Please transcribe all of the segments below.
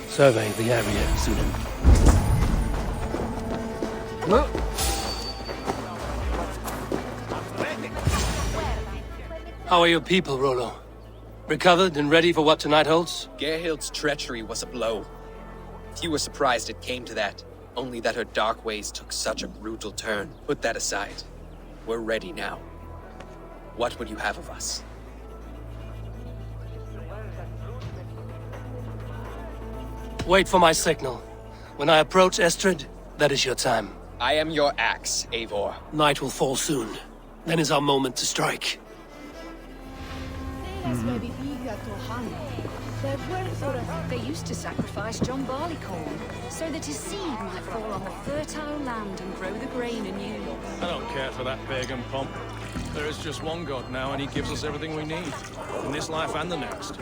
Survey the area, Sunan. How are your people, Rollo? Recovered and ready for what tonight holds? Gerhild's treachery was a blow. Few were surprised it came to that, only that her dark ways took such a brutal turn. Put that aside. We're ready now. What would you have of us? Wait for my signal. When I approach Estrid, that is your time. I am your axe, Eivor. Night will fall soon. Then is our moment to strike. They used to sacrifice John Barleycorn, so that his seed might fall on the fertile land and grow the grain anew. I don't care for that pagan pomp. There is just one God now, and he gives us everything we need. In this life and the next.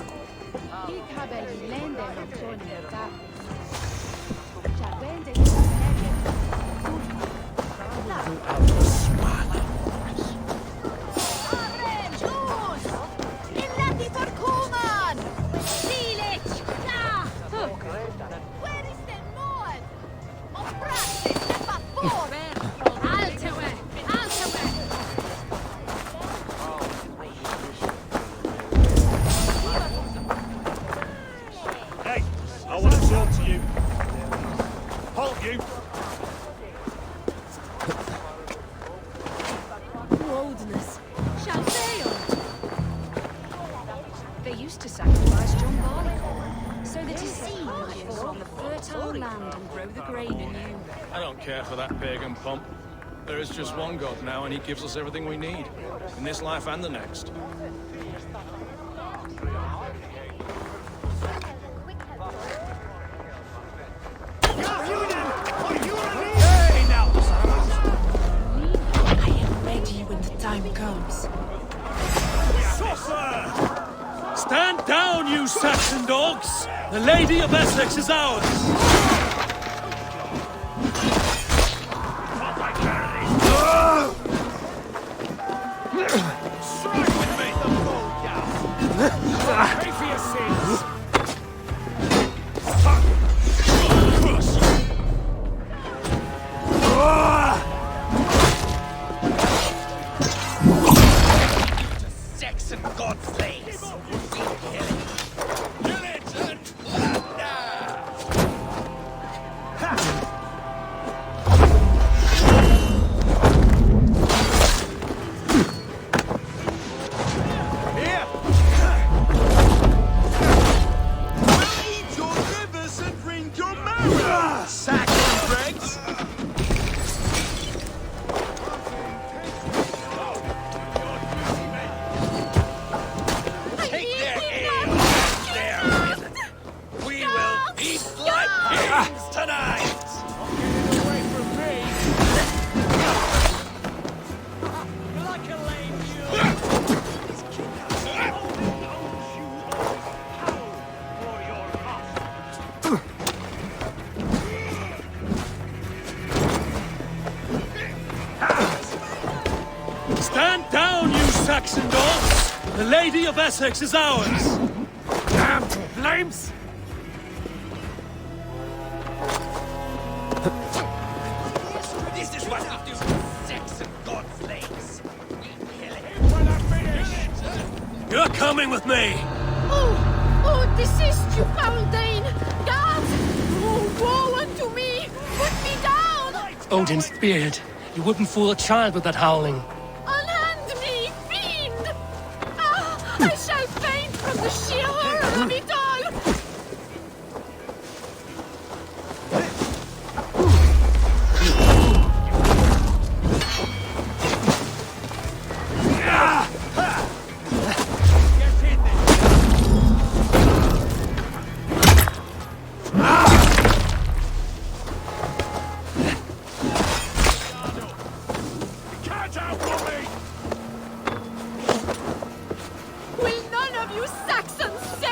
They used to sacrifice John Barleycorn, so that his seed might fall on the fertile land and grow the grain anew. I don't care for that pagan pomp. There is just one God now, and he gives us everything we need. In this life and the next. I am ready when the time comes. Stand down, you Saxon dogs! The Lady of Essex is ours! Strike with me! Pay for your sins! Saxon god slaves! Stand down, you Saxon dogs! The Lady of Essex is ours! Damn flames! This is what we do, Saxon god slaves! You're coming with me! Oh, desist, you foul Dane! Guards! Oh, woe unto me! Put me down! Odin's beard. You wouldn't fool a child with that howling. Unhand me, fiend! Ah, I shall faint from the sheer horror of it all! Will none of you Saxons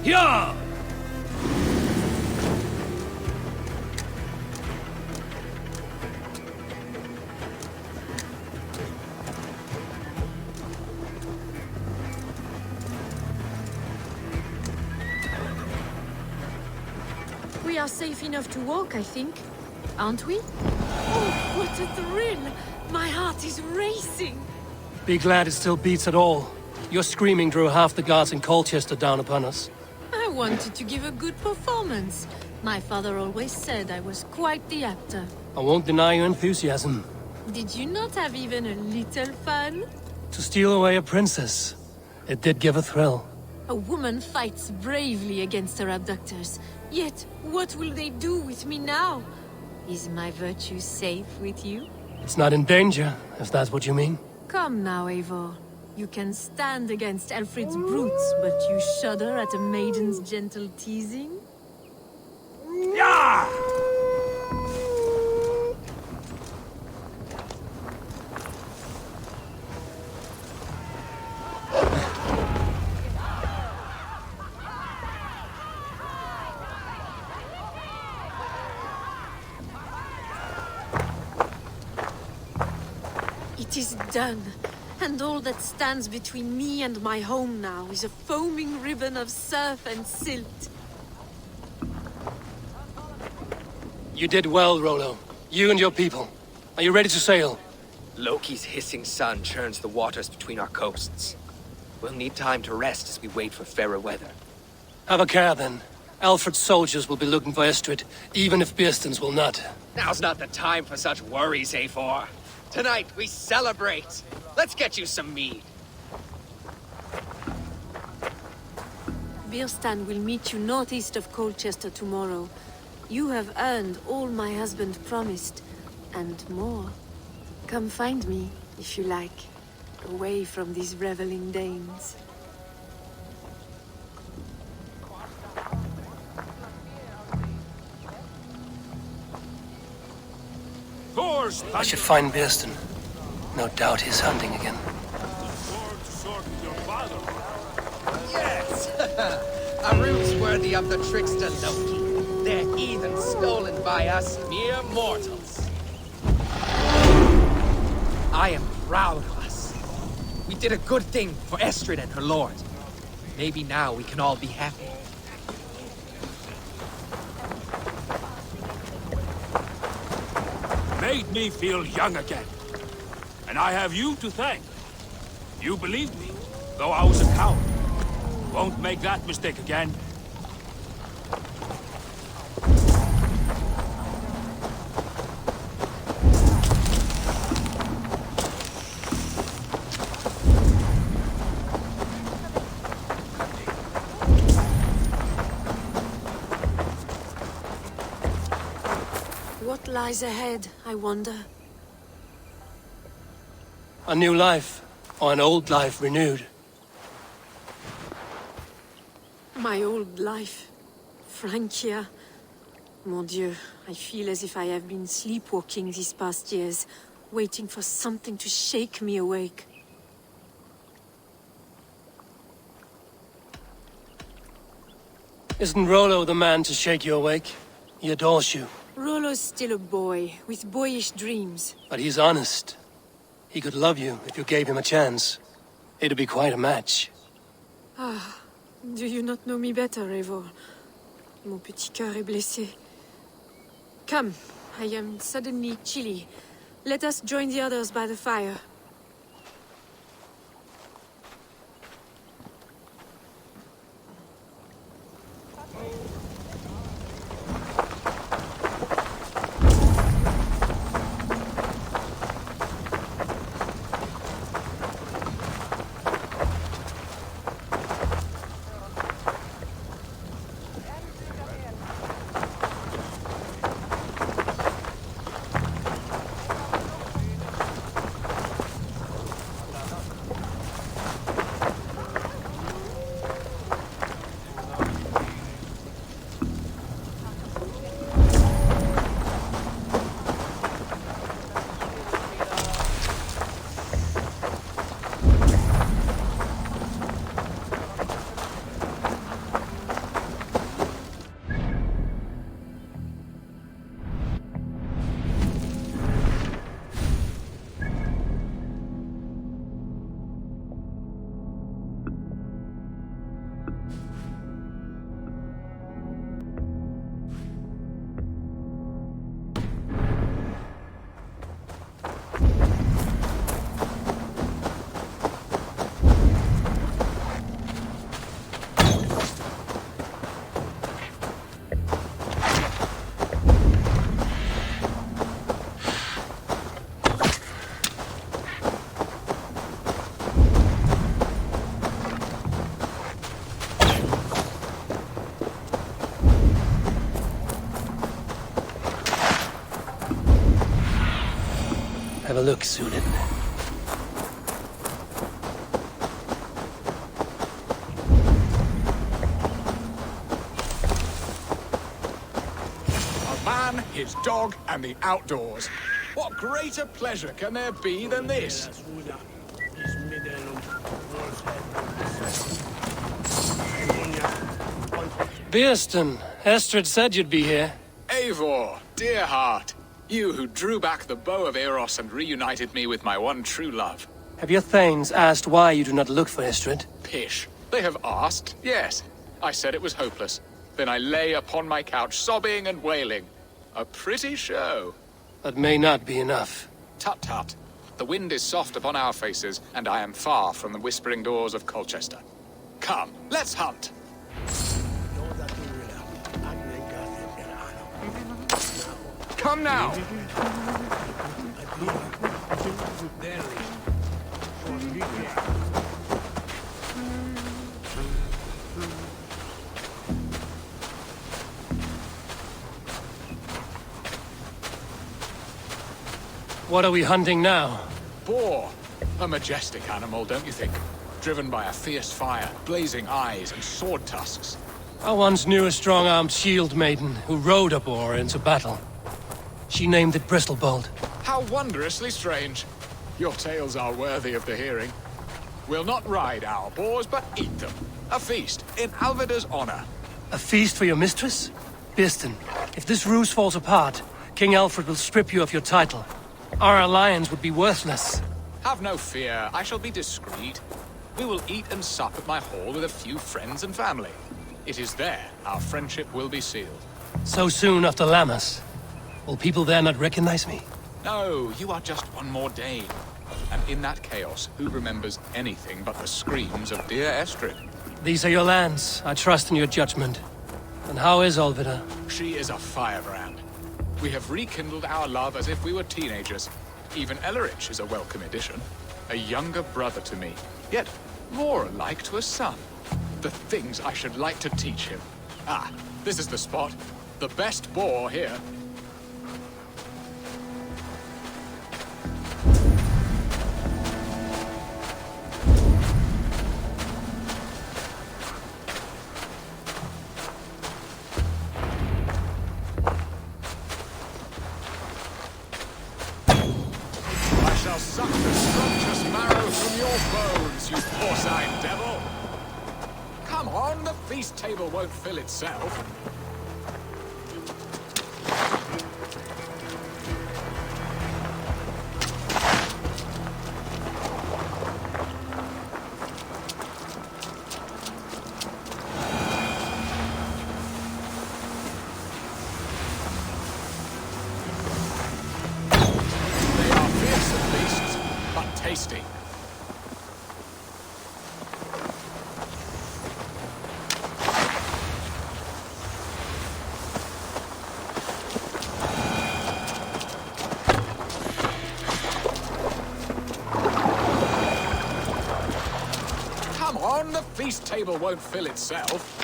Yeah! We are safe enough to walk, I think. Aren't we? Oh, what a thrill! My heart is racing! Be glad it still beats at all. Your screaming drew half the guards in Colchester down upon us. I wanted to give a good performance. My father always said I was quite the actor. I won't deny your enthusiasm. Did you not have even a little fun? To steal away a princess, it did give a thrill. A woman fights bravely against her abductors. Yet, what will they do with me now? Is my virtue safe with you? It's not in danger, if that's what you mean. Come now, Eivor. You can stand against Alfred's brutes, but you shudder at a maiden's gentle teasing? Yeah! It is done. And all that stands between me and my home now is a foaming ribbon of surf and silt. You did well, Rollo. You and your people. Are you ready to sail? Loki's hissing sun churns the waters between our coasts. We'll need time to rest as we wait for fairer weather. Have a care, then. Alfred's soldiers will be looking for Estrid, even if Bearstons will not. Now's not the time for such worries, Eivor. Tonight, we celebrate. Let's get you some mead. Birstan will meet you northeast of Colchester tomorrow. You have earned all my husband promised, and more. Come find me, if you like, away from these reveling Danes. I should find Bearston. No doubt he's hunting again. Yes! A ruse worthy of the trickster Loki. They're even stolen by us mere mortals. I am proud of us. We did a good thing for Estrid and her lord. Maybe now we can all be happy. Made me feel young again. And I have you to thank. You believed me, though I was a coward. Won't make that mistake again. What lies ahead, I wonder? A new life, or an old life renewed. My old life. Francia. Mon Dieu, I feel as if I have been sleepwalking these past years, waiting for something to shake me awake. Isn't Rollo the man to shake you awake? He adores you. Rollo's still a boy, with boyish dreams. But he's honest. He could love you if you gave him a chance. It'd be quite a match. Do you not know me better, Eivor? Mon petit cœur est blessé. Come, I am suddenly chilly. Let us join the others by the fire. a look suited. A man, his dog, and the outdoors. What greater pleasure can there be than this? Beerston, Estrid said you'd be here. Eivor, dear heart, you who drew back the bow of Eros and reunited me with my one true love. Have your thanes asked why you do not look for Estrid? Pish. They have asked, yes. I said it was hopeless. Then I lay upon my couch, sobbing and wailing. A pretty show. That may not be enough. Tut tut. The wind is soft upon our faces, and I am far from the whispering doors of Colchester. Come, let's hunt. Come now! What are we hunting now? Boar. A majestic animal, don't you think? Driven by a fierce fire, blazing eyes, and sword tusks. I once knew a strong-armed shield maiden who rode a boar into battle. She named it Bristolbolt. How wondrously strange. Your tales are worthy of the hearing. We'll not ride our boars, but eat them. A feast, in Alvida's honor. A feast for your mistress? Beerston, if this ruse falls apart, King Alfred will strip you of your title. Our alliance would be worthless. Have no fear, I shall be discreet. We will eat and sup at my hall with a few friends and family. It is there our friendship will be sealed. So soon after Lammas. Will people there not recognize me? No, you are just one more Dane. And in that chaos, who remembers anything but the screams of dear Estrid? These are your lands. I trust in your judgment. And how is Olvida? She is a firebrand. We have rekindled our love as if we were teenagers. Even Ellerich is a welcome addition. A younger brother to me, yet more alike to a son. The things I should like to teach him. Ah, this is the spot. The best boar here. I shall suck the scrumptious marrow from your bones, you porcine devil! Come on, the feast table won't fill itself. They are fearsome beasts, but tasty. Come on, the feast table won't fill itself.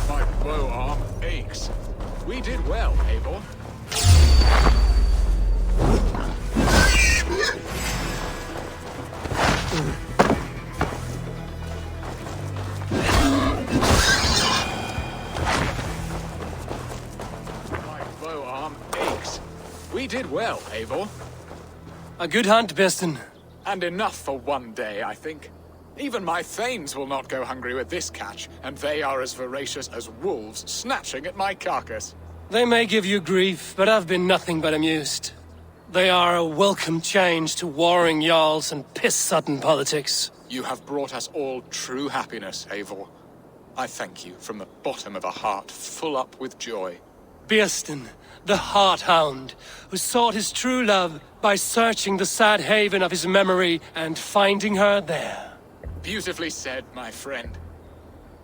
My bow arm aches. We did well, Eivor. My bow arm aches. We did well, Eivor. A good hunt, Beerston. And enough for one day, I think. Even my thanes will not go hungry with this catch, and they are as voracious as wolves snatching at my carcass. They may give you grief, but I've been nothing but amused. They are a welcome change to warring jarls and piss-sodden politics. You have brought us all true happiness, Eivor. I thank you from the bottom of a heart full up with joy. Beerston, the Heart-Hound, who sought his true love by searching the sad haven of his memory and finding her there. Beautifully said, my friend.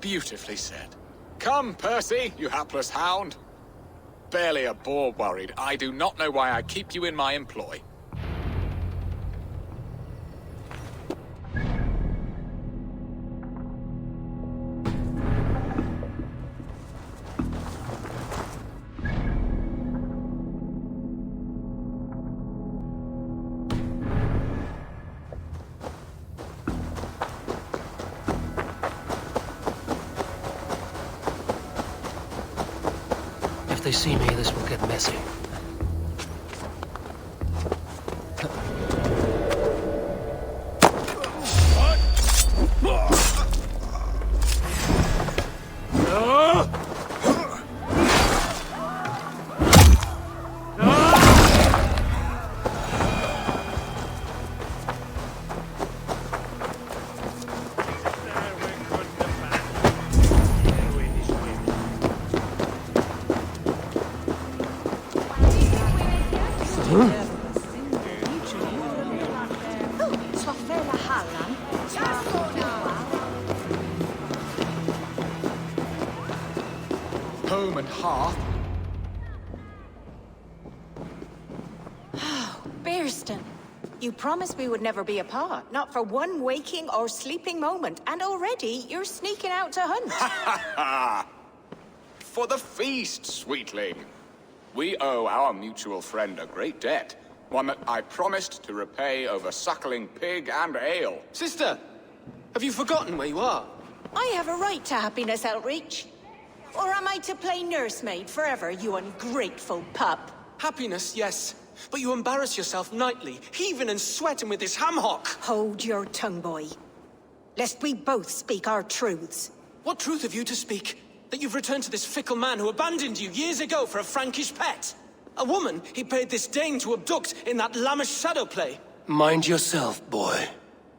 Beautifully said. Come, Percy, you hapless hound. Barely a boar worried. I do not know why I keep you in my employ. If they see me, this will get messy. Home and hearth. Bearston, you promised we would never be apart, not for one waking or sleeping moment, and already you're sneaking out to hunt. For the feast, sweetling. We owe our mutual friend a great debt. One that I promised to repay over suckling pig and ale. Sister, have you forgotten where you are? I have a right to happiness, Outreach. Or am I to play nursemaid forever, you ungrateful pup? Happiness, yes. But you embarrass yourself nightly, heaving and sweating with this ham-hock. Hold your tongue, boy. Lest we both speak our truths. What truth have you to speak? That you've returned to this fickle man who abandoned you years ago for a Frankish pet? A woman he paid this Dane to abduct in that lammish shadow play? Mind yourself, boy.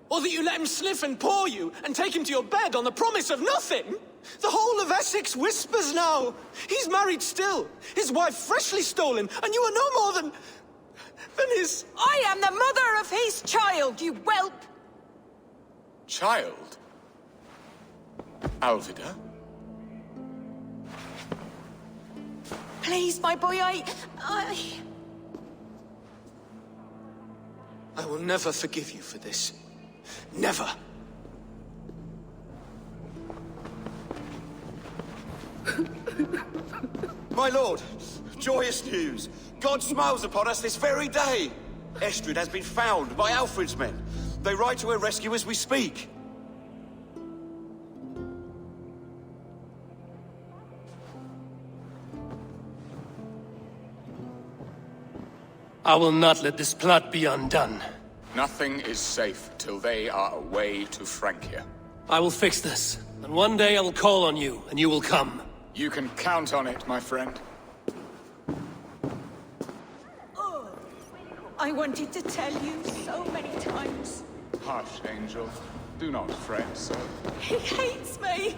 Or that you let him sniff and paw you, and take him to your bed on the promise of nothing? The whole of Essex whispers now. He's married still, his wife freshly stolen, and you are no more than his... I am the mother of his child, you whelp! Child? Alvida? Please, my boy, I will never forgive you for this. Never. My lord, joyous news. God smiles upon us this very day. Estrid has been found by Alfred's men. They ride to her rescue as we speak. I will not let this plot be undone. Nothing is safe till they are away to Francia. I will fix this, and one day I will call on you, and you will come. You can count on it, my friend. I wanted to tell you so many times. Hush, Angel. Do not fret so. He hates me.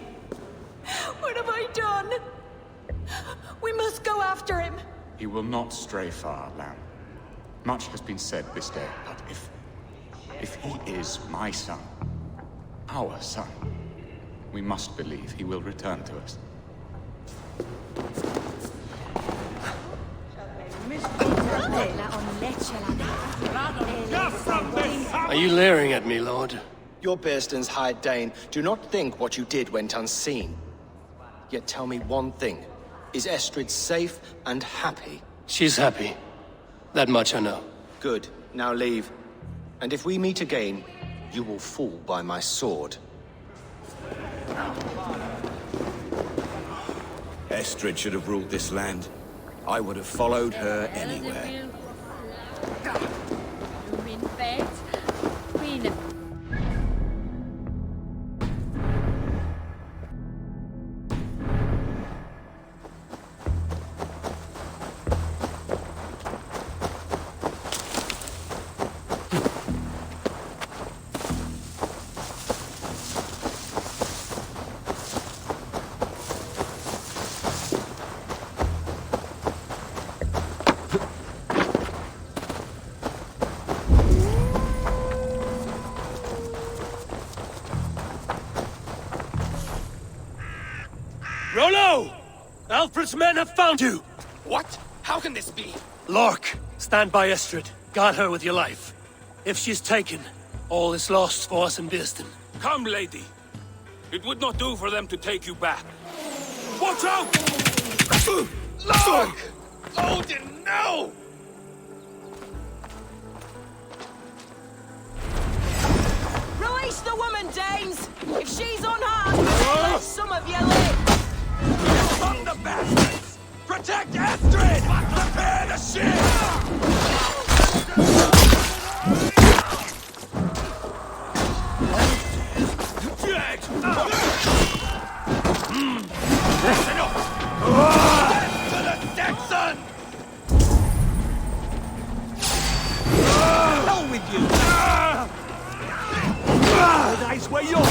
What have I done? We must go after him. He will not stray far, lamb. Much has been said this day, but if he is my son, our son, we must believe he will return to us. Are you leering at me, Lord? Your Bearston's High Dane. Do not think what you did went unseen. Yet tell me one thing. Is Estrid safe and happy? She's happy. That much I know. Good. Now leave. And if we meet again, you will fall by my sword. Estrid should have ruled this land. I would have followed her anywhere. God's men have found you! What? How can this be? Lork, stand by Estrid. Guard her with your life. If she's taken, all is lost for us in Beeston. Come, lady. It would not do for them to take you back. Watch out! Lork! Odin, no! Release the woman, Danes! If she's unharmed, let some of you live! Fuck the bastards! Protect Astrid! Prepare the ship! Hell with you! Nice where you're...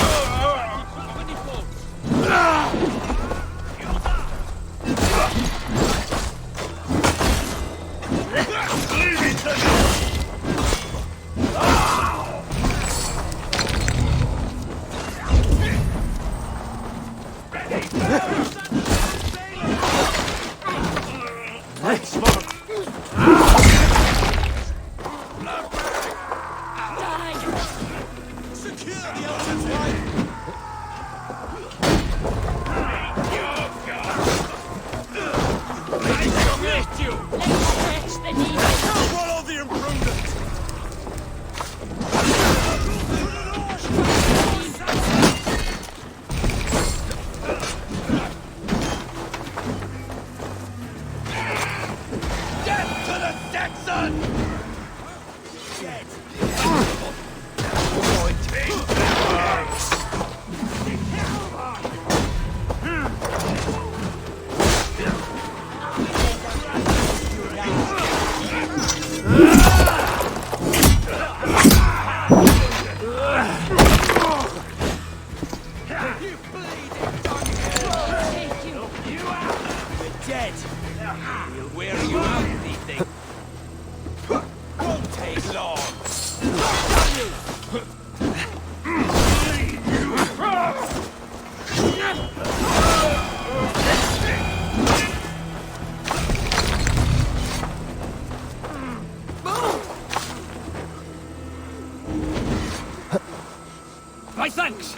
My thanks!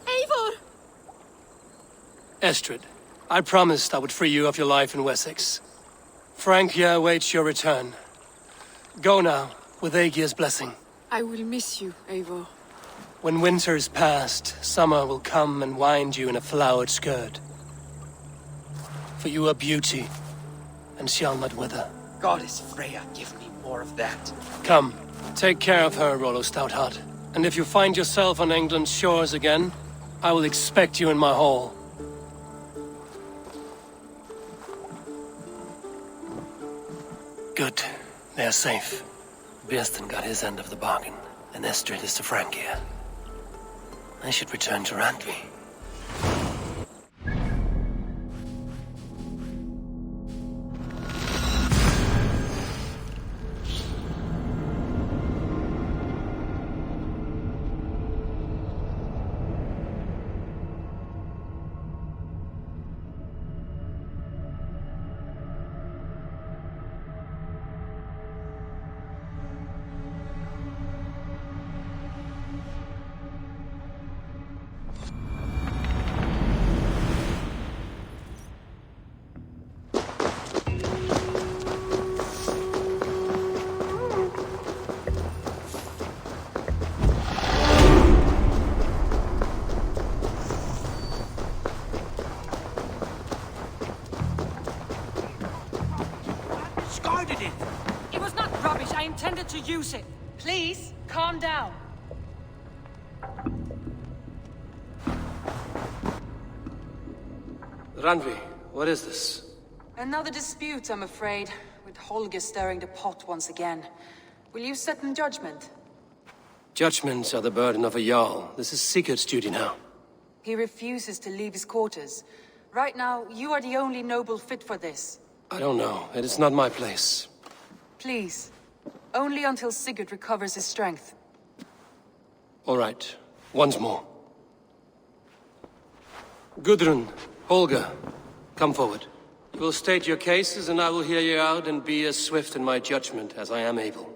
Eivor! Estrid, I promised I would free you of your life in Wessex. Francia awaits your return. Go now, with Aegir's blessing. I will miss you, Eivor. When winter is past, summer will come and wind you in a flowered skirt. For you are beauty, and shall not wither. Goddess Freya, give me more of that. Come, take care of her, Rollo Stoutheart. And if you find yourself on England's shores again, I will expect you in my hall. Good. They are safe. Beeston got his end of the bargain, and Estrid is to Francia. I should return to Randvi. It was not rubbish. I intended to use it. Please, calm down. Randvi, what is this? Another dispute, I'm afraid, with Holger stirring the pot once again. Will you set in judgment? Judgments are the burden of a Jarl. This is Sigurd's duty now. He refuses to leave his quarters. Right now, you are the only noble fit for this. I don't know. It is not my place. Please, Only until Sigurd recovers his strength. All right. Once more. Gudrun, Holger, come forward. You will state your cases, and I will hear you out and be as swift in my judgment as I am able.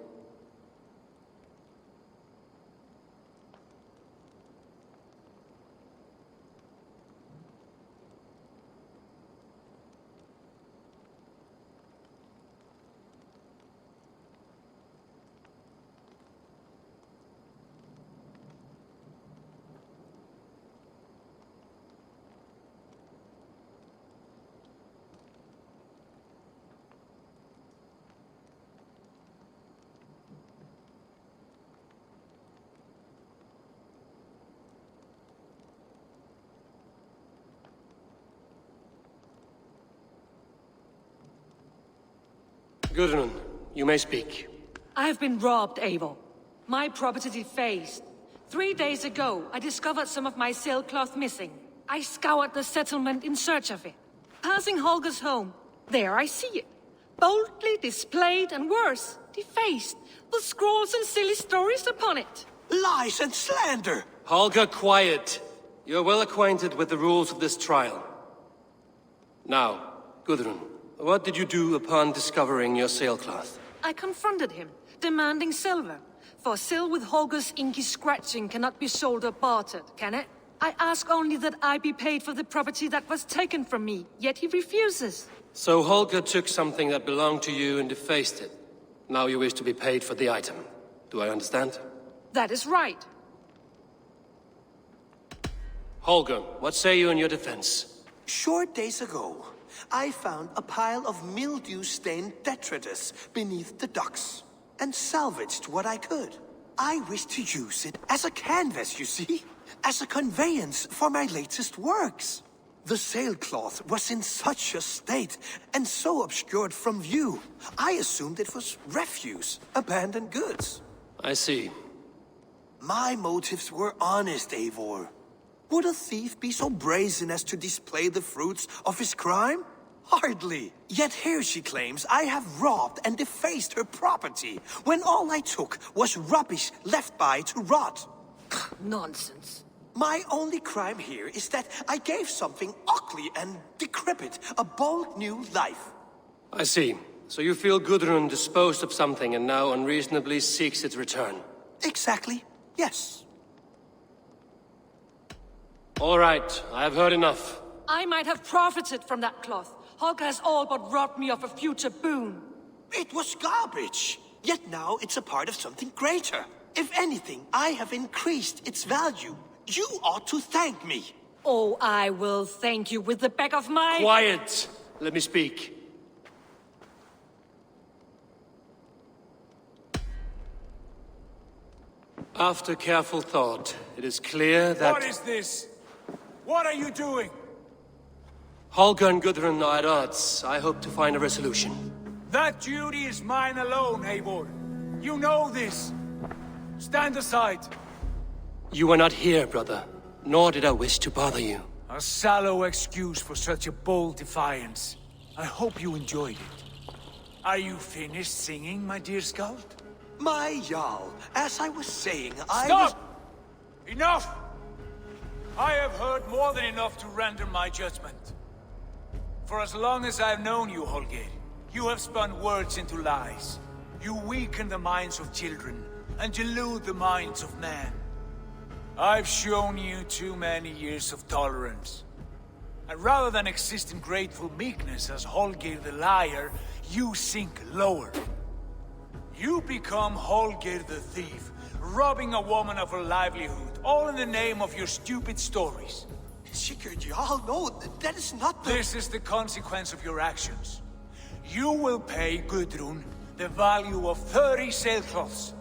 Gudrun, you may speak. I have been robbed, Eivor. My property defaced. 3 days ago, I discovered some of my sailcloth missing. I scoured the settlement in search of it. Passing Holger's home, there I see it. Boldly displayed and worse, defaced, with scrawls and silly stories upon it. Lies and slander! Holger, quiet. You're well acquainted with the rules of this trial. Now, Gudrun, what did you do upon discovering your sailcloth? I confronted him, demanding silver. For sil with Holger's inky scratching cannot be sold or bartered, can it? I ask only that I be paid for the property that was taken from me, yet he refuses. So Holger took something that belonged to you and defaced it. Now you wish to be paid for the item. Do I understand? That is right. Holger, what say you in your defense? Short days ago, I found a pile of mildew-stained detritus beneath the docks, and salvaged what I could. I wish to use it as a canvas, you see? As a conveyance for my latest works. The sailcloth was in such a state, and so obscured from view, I assumed it was refuse, abandoned goods. I see. My motives were honest, Eivor. Would a thief be so brazen as to display the fruits of his crime? Hardly. Yet here she claims I have robbed and defaced her property, when all I took was rubbish left by to rot. Nonsense. My only crime here is that I gave something ugly and decrepit a bold new life. I see. So you feel Gudrun disposed of something and now unreasonably seeks its return? Exactly. Yes. All right, I have heard enough. I might have profited from that cloth. Holger has all but robbed me of a future boon. It was garbage. Yet now it's a part of something greater. If anything, I have increased its value. You ought to thank me. Oh, I will thank you with the back of my... Quiet! Let me speak. After careful thought, it is clear that... What is this? What are you doing? Holger and Gudrun are at odds. I hope to find a resolution. That duty is mine alone, Eivor. You know this. Stand aside. You were not here, brother. Nor did I wish to bother you. A sallow excuse for such a bold defiance. I hope you enjoyed it. Are you finished singing, my dear scout? My Jarl, as I was saying, Stop! Enough! I have heard more than enough to render my judgment. For as long as I've known you, Holger, you have spun words into lies. You weaken the minds of children, and delude the minds of men. I've shown you too many years of tolerance. And rather than exist in grateful meekness as Holger the liar, you sink lower. You become Holger the thief, robbing a woman of her livelihood, all in the name of your stupid stories. Sigurd, Jarl, no, that is not the... This is the consequence of your actions. You will pay Gudrun the value of 30 sailcloths.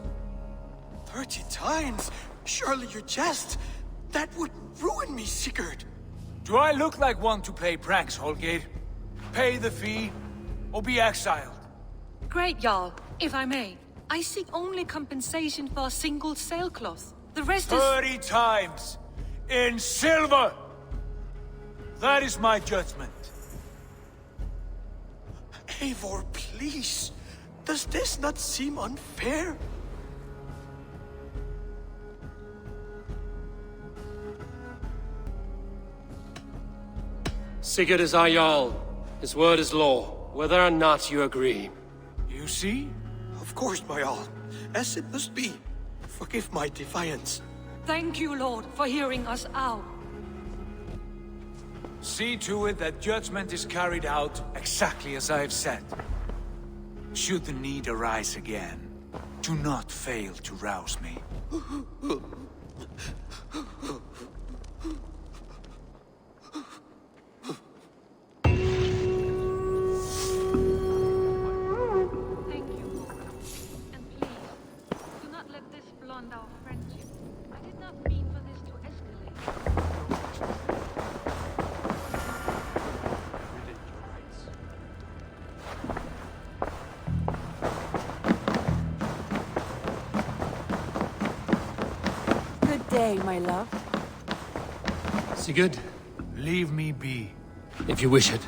30 times? Surely you jest. That would ruin me, Sigurd. Do I look like one to play pranks, Holger? Pay the fee, or be exiled. Great, Jarl. If I may, I seek only compensation for a single sailcloth. The rest is... 30 times! In silver! That is my judgment. Eivor, please. Does this not seem unfair? Sigurd is our Jarl. His word is law, whether or not you agree. You see? Of course, my all. As it must be. Forgive my defiance. Thank you, Lord, for hearing us out. See to it that judgment is carried out exactly as I have said. Should the need arise again, do not fail to rouse me. Thank you, Lord. And please, do not let this blunt our friendship. I did not mean for this to escalate. Good day, my love. Sigurd, Leave me be. if you wish it.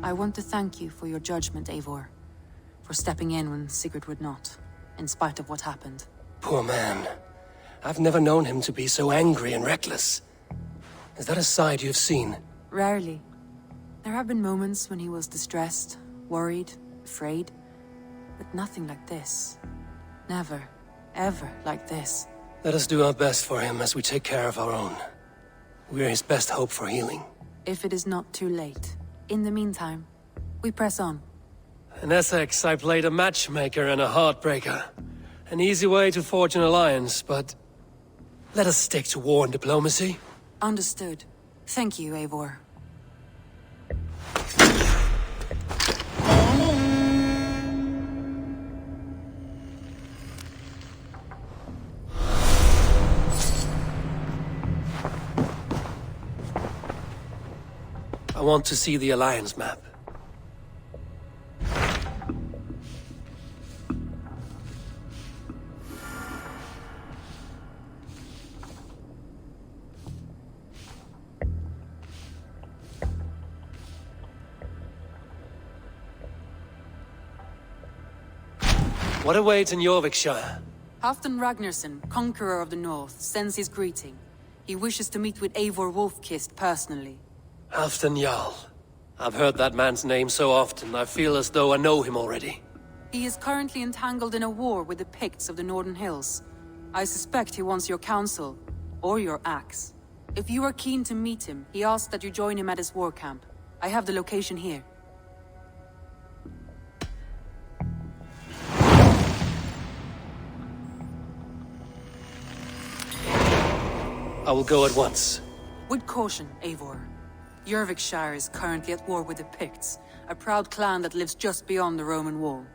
I want to thank you for your judgment, Eivor. For stepping in when Sigurd would not, in spite of what happened. Poor man. I've never known him to be so angry and reckless. Is that a side you've seen? Rarely. There have been moments when he was distressed, worried, afraid. But nothing like this. Never, ever like this. Let us do our best for him as we take care of our own. We're his best hope for healing. If it is not too late. In the meantime, we press on. In Essex, I played a matchmaker and a heartbreaker. An easy way to forge an alliance, but... let us stick to war and diplomacy. Understood. Thank you, Eivor. I want to see the alliance map. What awaits in Jorvikshire? Halfdan Ragnarsson, conqueror of the north, sends his greeting. He wishes to meet with Eivor Wolfkist personally. Halfdan Jarl. I've heard that man's name so often, I feel as though I know him already. He is currently entangled in a war with the Picts of the Northern Hills. I suspect he wants your counsel, or your axe. If you are keen to meet him, he asks that you join him at his war camp. I have the location here. I will go at once. With caution, Eivor. Jorvikshire is currently at war with the Picts, a proud clan that lives just beyond the Roman wall.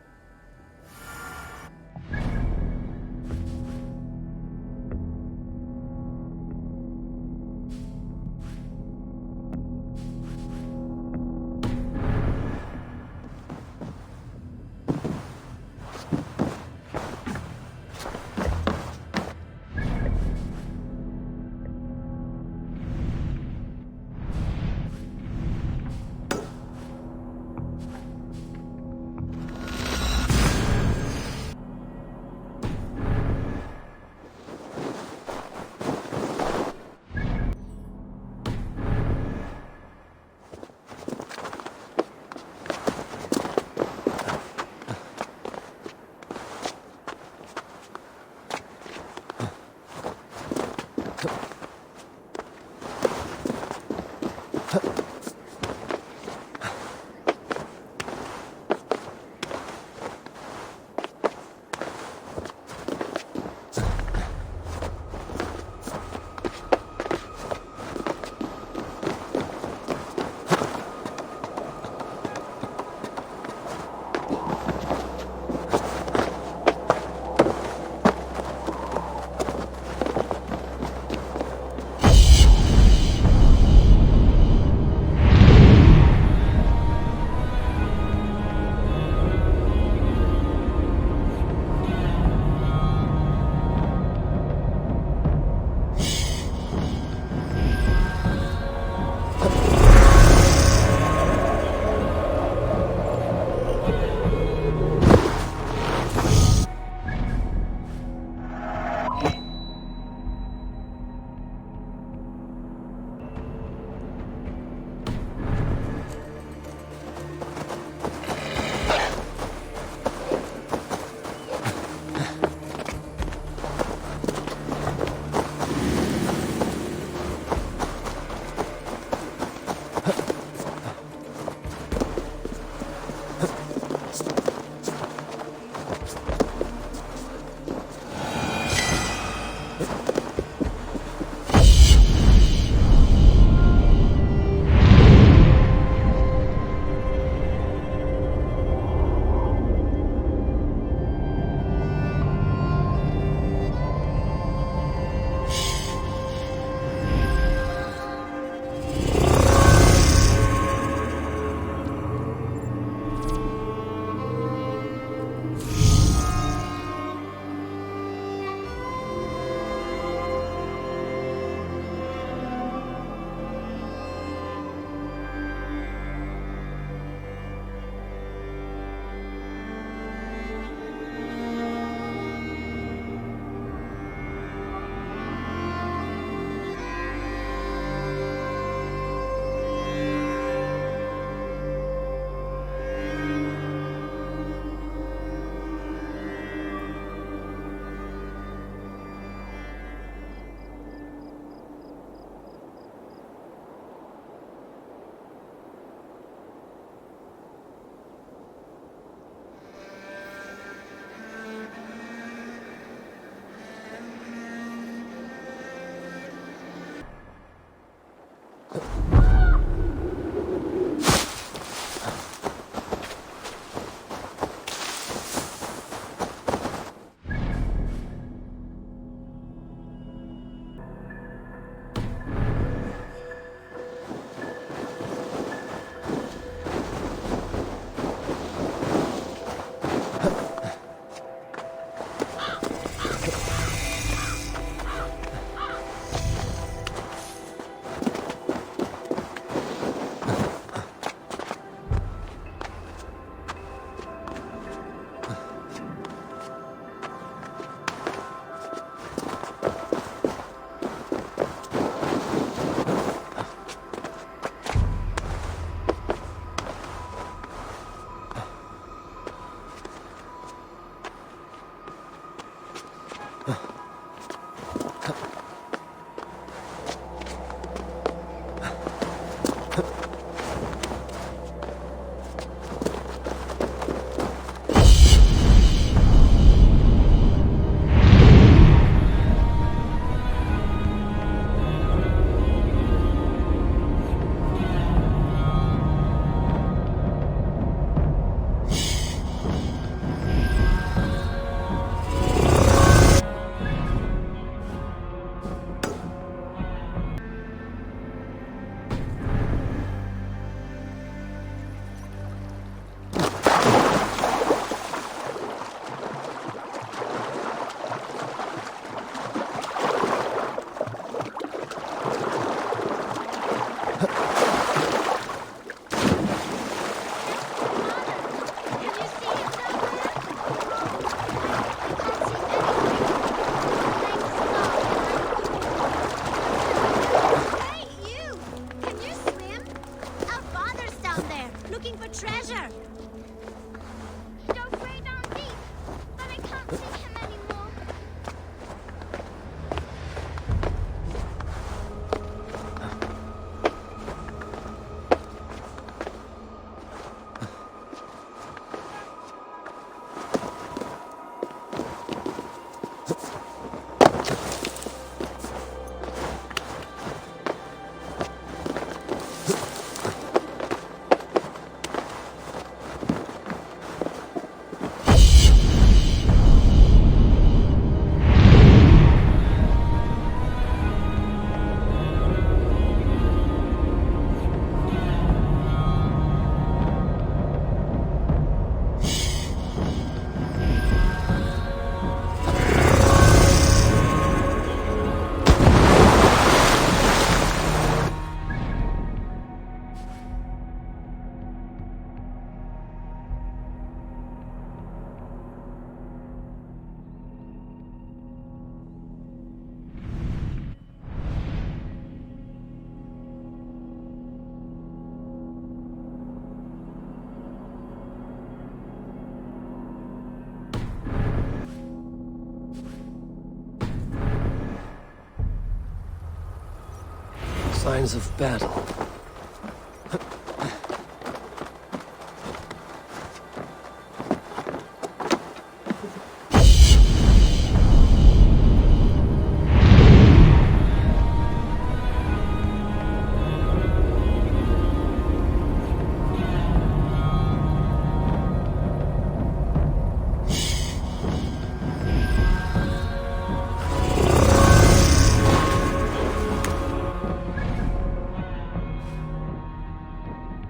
Signs of battle.